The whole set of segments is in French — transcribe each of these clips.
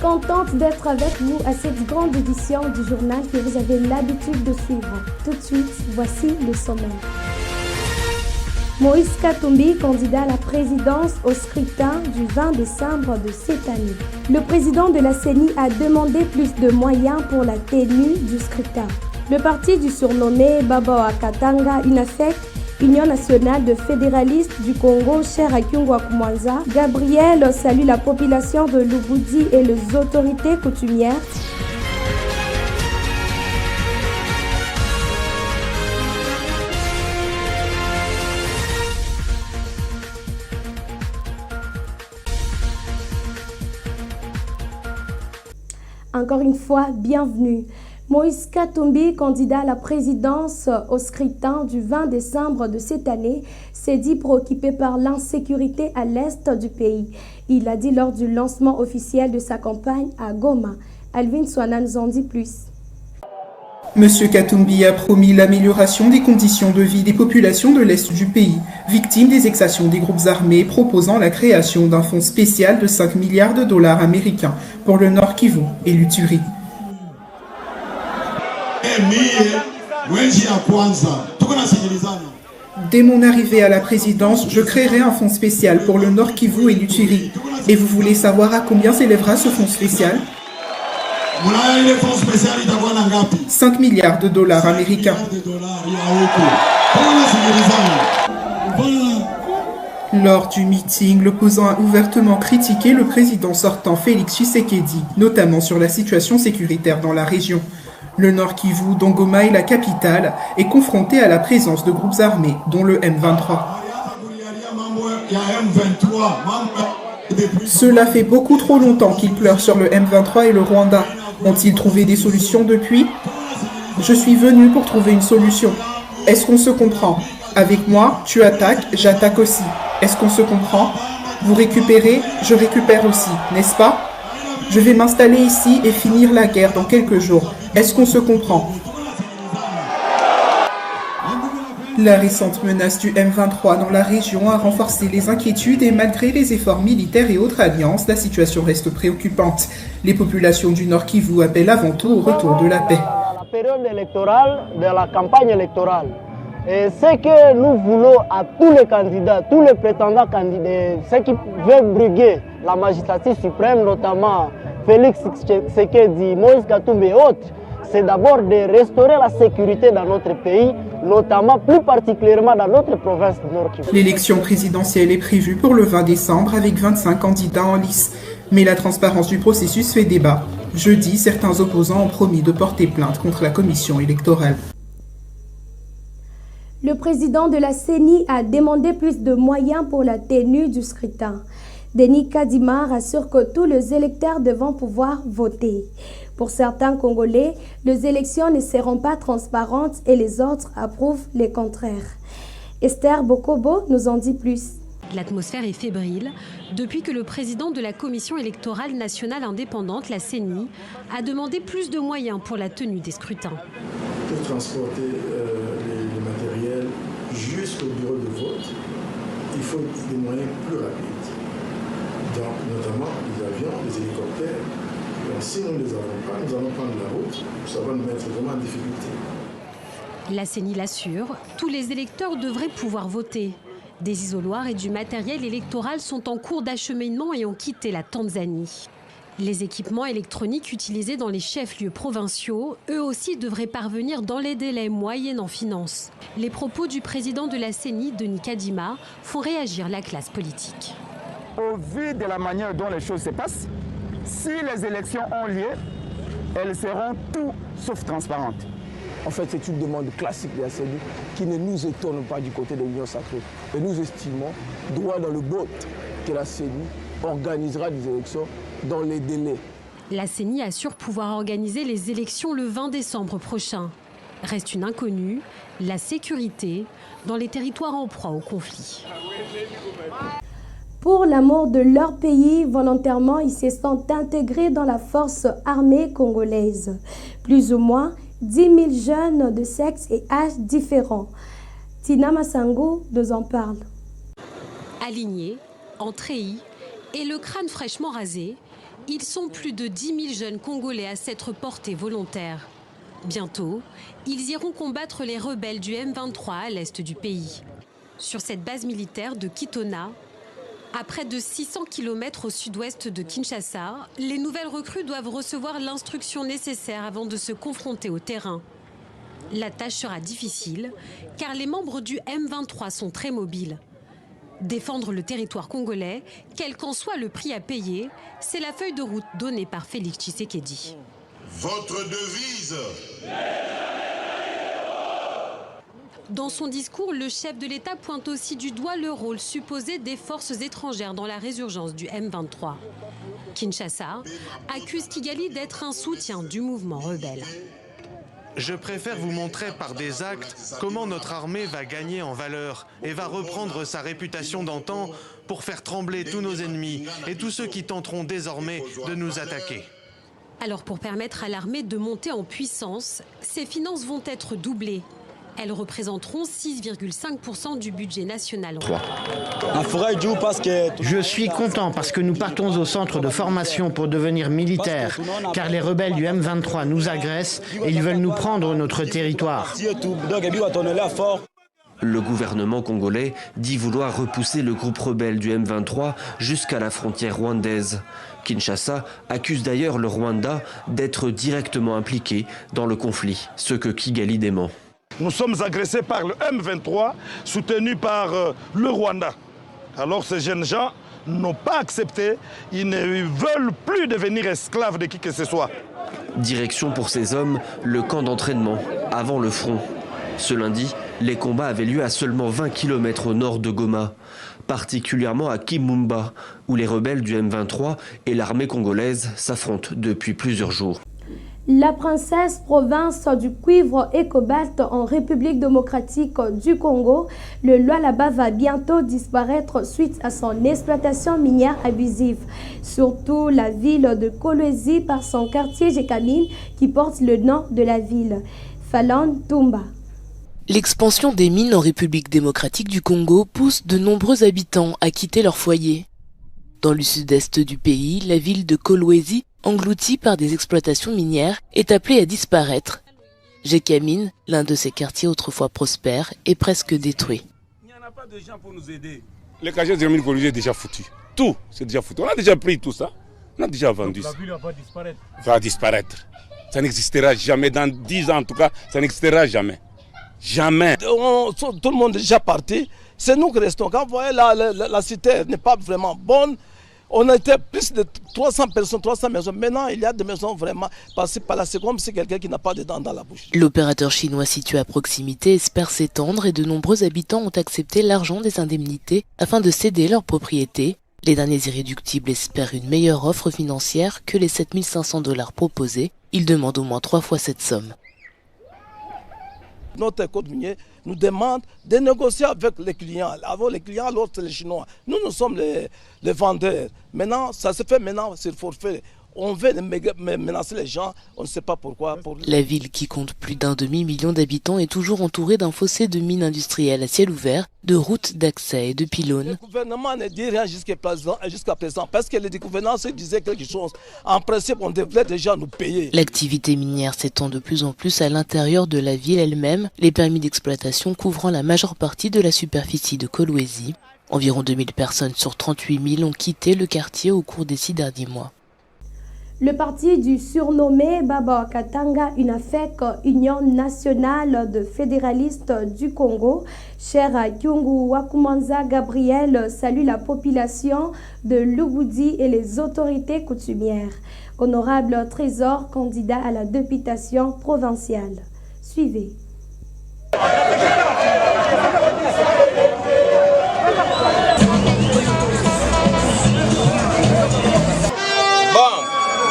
contente d'être avec vous à cette grande édition du journal que vous avez l'habitude de suivre. Tout de suite, voici le sommaire. Moïse Katumbi, candidat à la présidence au scrutin du 20 décembre de cette année. Le président de la CENI a demandé plus de moyens pour la tenue du scrutin. Le parti du surnommé Baba Katanga Inafek, Union nationale de fédéralistes du Congo, cher à Kyungwa Kumwanza, Gabriel salue la population de Lubudi et les autorités coutumières. Encore une fois, bienvenue. Moïse Katumbi, candidat à la présidence au scrutin du 20 décembre de cette année, s'est dit préoccupé par l'insécurité à l'est du pays. Il a dit lors du lancement officiel de sa campagne à Goma. Alvin Swana nous en dit plus. Monsieur Katumbi a promis l'amélioration des conditions de vie des populations de l'Est du pays, victimes des exactions des groupes armés, proposant la création d'un fonds spécial de 5 milliards de dollars américains pour le Nord Kivu et l'Uturi. Dès mon arrivée à la présidence, je créerai un fonds spécial pour le Nord Kivu et l'Uturi. Et vous voulez savoir à combien s'élèvera ce fonds spécial ? 5 milliards de dollars américains. Lors du meeting, l'opposant a ouvertement critiqué le président sortant Félix Tshisekedi, notamment sur la situation sécuritaire dans la région. Le Nord Kivu, dont Goma est la capitale, est confronté à la présence de groupes armés, dont le M23. Cela fait beaucoup trop longtemps qu'ils pleurent sur le M23 et le Rwanda. Ont-ils trouvé des solutions depuis ? Je suis venu pour trouver une solution. Est-ce qu'on se comprend ? Avec moi, tu attaques, j'attaque aussi. Est-ce qu'on se comprend ? Vous récupérez, je récupère aussi, n'est-ce pas ? Je vais m'installer ici et finir la guerre dans quelques jours. Est-ce qu'on se comprend ? La récente menace du M23 dans la région a renforcé les inquiétudes et malgré les efforts militaires et autres alliances, la situation reste préoccupante. Les populations du Nord Kivu appellent avant tout au retour de la paix. La période électorale, de la campagne électorale, et ce que nous voulons à tous les candidats, tous les prétendants candidats, ceux qui veulent briguer la magistrature suprême, notamment Félix Tshisekedi, Moïse Katumbi et autres, c'est d'abord de restaurer la sécurité dans notre pays, notamment plus particulièrement dans notre province du Nord Kivu. L'élection présidentielle est prévue pour le 20 décembre avec 25 candidats en lice. Mais la transparence du processus fait débat. Jeudi, certains opposants ont promis de porter plainte contre la commission électorale. Le président de la CENI a demandé plus de moyens pour la tenue du scrutin. Denis Kadima rassure que tous les électeurs devront pouvoir voter. Pour certains Congolais, les élections ne seront pas transparentes et les autres approuvent les contraires. Esther Bokobo nous en dit plus. L'atmosphère est fébrile depuis que le président de la Commission électorale nationale indépendante, la CENI, a demandé plus de moyens pour la tenue des scrutins. Pour transporter les matériels jusqu'au bureau de vote, il faut des moyens plus rapides. Donc, notamment les avions, les hélicoptères. Donc, si nous ne les avons pas, nous allons prendre la route. Ça va nous mettre vraiment en difficulté. La CENI l'assure, tous les électeurs devraient pouvoir voter. Des isoloirs et du matériel électoral sont en cours d'acheminement et ont quitté la Tanzanie. Les équipements électroniques utilisés dans les chefs-lieux provinciaux, eux aussi, devraient parvenir dans les délais moyennant finances. Les propos du président de la CENI, Denis Kadima, font réagir la classe politique. Au vu de la manière dont les choses se passent, si les élections ont lieu, elles seront tout sauf transparentes. En fait, c'est une demande classique de la CENI qui ne nous étonne pas du côté de l'Union sacrée. Et nous estimons, droit dans le botte, que la CENI organisera des élections dans les délais. La CENI assure pouvoir organiser les élections le 20 décembre prochain. Reste une inconnue, la sécurité dans les territoires en proie au conflit. Pour l'amour de leur pays, volontairement, ils se sont intégrés dans la force armée congolaise. Plus ou moins 10 000 jeunes de sexe et âges différents. Tina Massango nous en parle. Alignés, en treillis et le crâne fraîchement rasé, Ils sont plus de 10 000 jeunes Congolais à s'être portés volontaires. Bientôt, ils iront combattre les rebelles du M23 à l'est du pays. Sur cette base militaire de Kitona, à près de 600 km au sud-ouest de Kinshasa, les nouvelles recrues doivent recevoir l'instruction nécessaire avant de se confronter au terrain. La tâche sera difficile, car les membres du M23 sont très mobiles. Défendre le territoire congolais, quel qu'en soit le prix à payer, c'est la feuille de route donnée par Félix Tshisekedi. Votre devise. Dans son discours, le chef de l'État pointe aussi du doigt le rôle supposé des forces étrangères dans la résurgence du M23. Kinshasa accuse Kigali d'être un soutien du mouvement rebelle. Je préfère vous montrer par des actes comment notre armée va gagner en valeur et va reprendre sa réputation d'antan pour faire trembler tous nos ennemis et tous ceux qui tenteront désormais de nous attaquer. Alors pour permettre à l'armée de monter en puissance, ses finances vont être doublées. Elles représenteront 6,5% du budget national. Je suis content parce que nous partons au centre de formation pour devenir militaires, car les rebelles du M23 nous agressent et ils veulent nous prendre notre territoire. Le gouvernement congolais dit vouloir repousser le groupe rebelle du M23 jusqu'à la frontière rwandaise. Kinshasa accuse d'ailleurs le Rwanda d'être directement impliqué dans le conflit, ce que Kigali dément. Nous sommes agressés par le M23, soutenu par le Rwanda. Alors ces jeunes gens n'ont pas accepté, ils ne veulent plus devenir esclaves de qui que ce soit. Direction pour ces hommes, le camp d'entraînement, avant le front. Ce lundi, les combats avaient lieu à seulement 20 km au nord de Goma, particulièrement à Kimumba, où les rebelles du M23 et l'armée congolaise s'affrontent depuis plusieurs jours. La princesse province du cuivre et cobalt en République démocratique du Congo, le Lualaba va bientôt disparaître suite à son exploitation minière abusive. Surtout la ville de Kolwezi par son quartier Jekamine qui porte le nom de la ville, Falon Tumba. L'expansion des mines en République démocratique du Congo pousse de nombreux habitants à quitter leur foyer. Dans le sud-est du pays, la ville de Kolwezi, engloutie par des exploitations minières, est appelée à disparaître. Jekamine, l'un de ces quartiers autrefois prospères, est presque détruit. Il n'y en a pas de gens pour nous aider. Le quartier de Jekamine Kolwezi est déjà foutu. Tout, c'est déjà foutu. On a déjà pris tout ça. On a déjà vendu ça. La ville va disparaître. Va disparaître. Ça n'existera jamais. Dans 10 ans en tout cas, ça n'existera jamais. Jamais. Tout le monde est déjà parti. C'est nous qui restons. Quand vous voyez la cité n'est pas vraiment bonne, on a été plus de 300 personnes, 300 maisons. Maintenant, il y a des maisons vraiment passées par là. C'est comme si quelqu'un qui n'a pas de dents dans la bouche. L'opérateur chinois situé à proximité espère s'étendre et de nombreux habitants ont accepté l'argent des indemnités afin de céder leur propriété. Les derniers irréductibles espèrent une meilleure offre financière que les 7 500 $ proposés. Ils demandent au moins 3 fois cette somme. Notre code minier nous demande de négocier avec les clients. Avant les clients, alors c'est les Chinois. Nous sommes les vendeurs. Maintenant, ça se fait maintenant, c'est le forfait. On veut menacer les gens, on ne sait pas pourquoi. La ville, qui compte plus d'un demi-million d'habitants, est toujours entourée d'un fossé de mines industrielles à ciel ouvert, de routes d'accès et de pylônes. Le gouvernement ne dit rien jusqu'à présent, parce que les gouvernants disaient quelque chose. En principe, on devrait déjà nous payer. L'activité minière s'étend de plus en plus à l'intérieur de la ville elle-même, les permis d'exploitation couvrant la majeure partie de la superficie de Kolwezi. Environ 2000 personnes sur 38 000 ont quitté le quartier au cours des 6 derniers mois. Le parti du surnommé Baba Katanga, UNAFEC, Union nationale de fédéralistes du Congo, cher Kyungu Wakumanza Gabriel, salue la population de Lubudi et les autorités coutumières. Honorable Trésor, candidat à la députation provinciale. Suivez.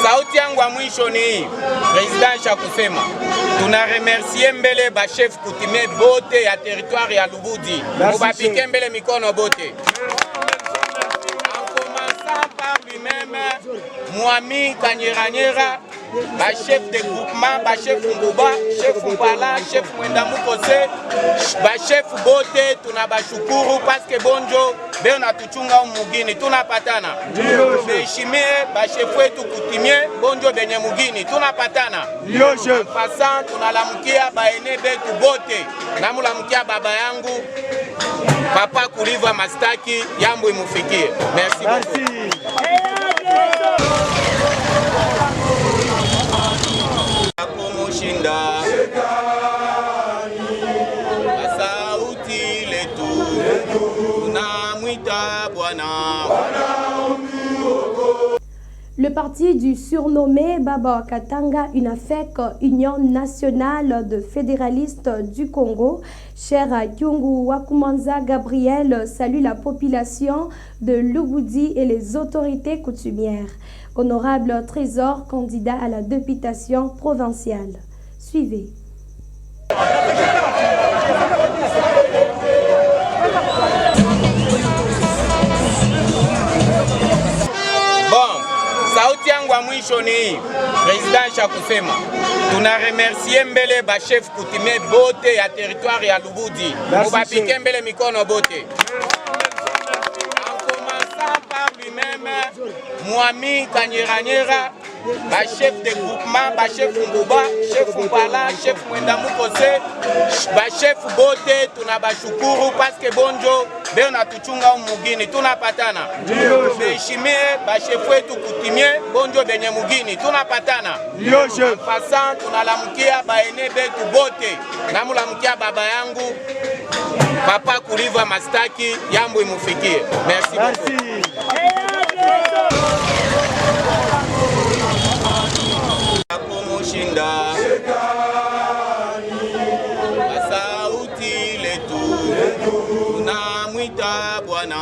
Sauti yangu ya mwisho ni President Chakusema. Tunaremercie mbele ba chef coutumier bote ya territoire ya Lubudi. Mubapike mbele mikono bote. En commençant par lui-même, Mwami Kanyeranyera, chef de groupement, chef Nguba, chef Mpala, chef Mwenda Mukose, chef bote tunabashukuru paske bonjo beo natuchunga mugini tunapatana. Beheshimie chef wetu kutimie bonjo benye mugini tunapatana. Passant tunalamukia baene betu bote. Namulamukia baba yangu Papa Kuliva Mastaki yambo imufikie. Merci beaucoup. Masauti letu tunamwita Bwana. Le parti du surnommé Baba Katanga, UNAFEC, Union nationale de fédéralistes du Congo, cher Kyungu Wakumanza Gabriel, salue la population de Lubudi et les autorités coutumières. Honorable Trésor, candidat à la députation provinciale. Suivez. Sauti yangu ya mwisho ni hii. President Chakusema, tunaremercie mbele ba chef coutumier bote ya territoire ya Lubudi. Mubapike mbele mikono bote. En commençant par lui-même, Mwami Kanyeranyera, ba chef de groupement, ba chef Nguba, chef Mpala, chef Mwenda Mukose, ba chef bote tunabashukuru paske bonjo beo natuchunga mugini tunapatana. Beheshimie ba chef wetu kutimie bonjo benye mugini tunapatana. Passant tunalamukia baene betu bote. Namulamukia baba yangu Papa Kuliva Mastaki yambo imufikie. Merci beaucoup. Kumushinda masauti letu tunamwita Bwana.